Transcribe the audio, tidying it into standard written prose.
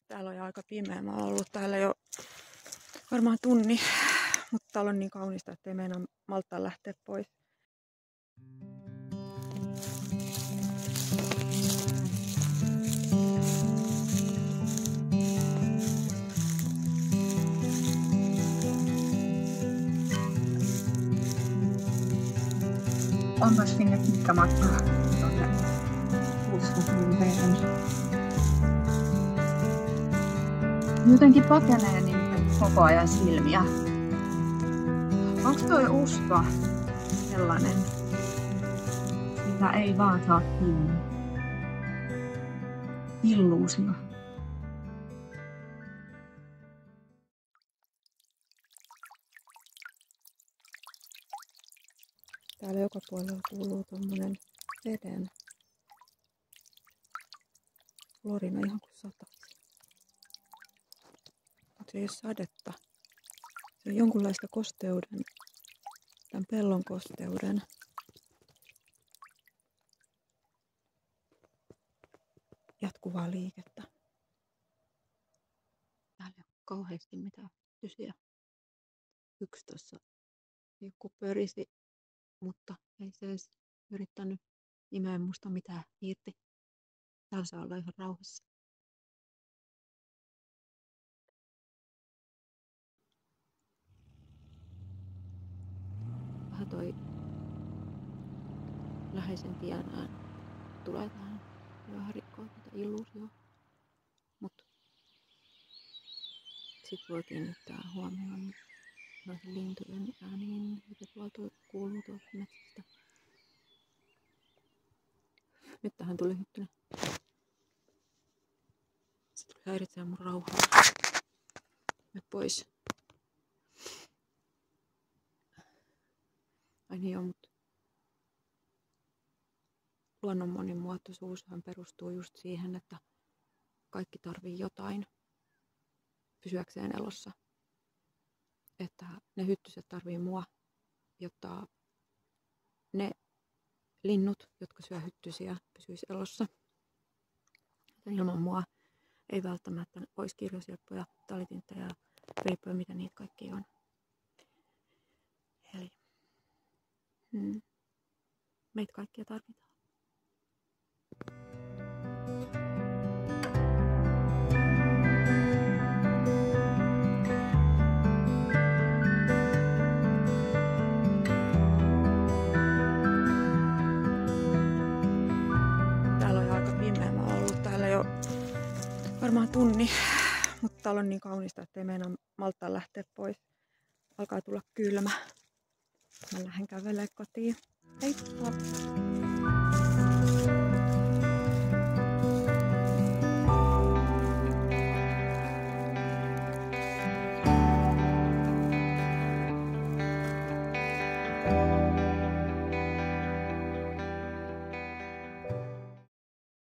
Täällä on jo aika pimeä. Mä oon ollut täällä jo varmaan tunni, mutta täällä on niin kaunista, ettei meinaa malttaa lähteä pois. Onpas sinne pitkä matka tuonne Utsjokiin. Jotenkin pakenee niin koko ajan silmiä. Onko toi usva sellainen, mitä ei vaan saa kiinni? Illuusio. Täällä joka puolella kuuluu tommonen veden lorina ihan kuin sataisi. Mutta se ei ole sadetta. Se on jonkunlaista kosteuden, tämän pellon kosteuden jatkuvaa liikettä. Täällä ei ole kauheasti mitään hyttysiä. Yksi tuossa joku pörisi, mutta ei se edes yrittänyt imeä musta mitään irti. Täällä saa olla ihan rauhassa. Vähän toi läheisen tien ääni tulee tähän vähän rikkoa tätä illuusioa. Mut sit voi kiinnittää huomioon noihin lintujen ääniin, mitä tuolta kuuluu tuolta metsästä. Nyt tähän tuli hyttynen. Se tuli häiritsemään mun rauhaa. Mene pois. Ai niin joo, mutta luonnon monimuotoisuushan perustuu just siihen, että kaikki tarvii jotain pysyäkseen elossa. Että ne hyttyset tarvii mua, jotta ne linnut, jotka syö hyttysiä, pysyis elossa. Ilman mua ei välttämättä olisi kirjosieppoja, talitintteja, veippoja, mitä niitä kaikki on. Eli meitä kaikkia tarvitaan. Täällä on jo aika pimeä. Mä oon ollut täällä jo varmaan tunni, mutta täällä on niin kaunista, ettei meinaa malttaa lähteä pois. Alkaa tulla kylmä. Mä lähden kävelemään kotiin. Heippa!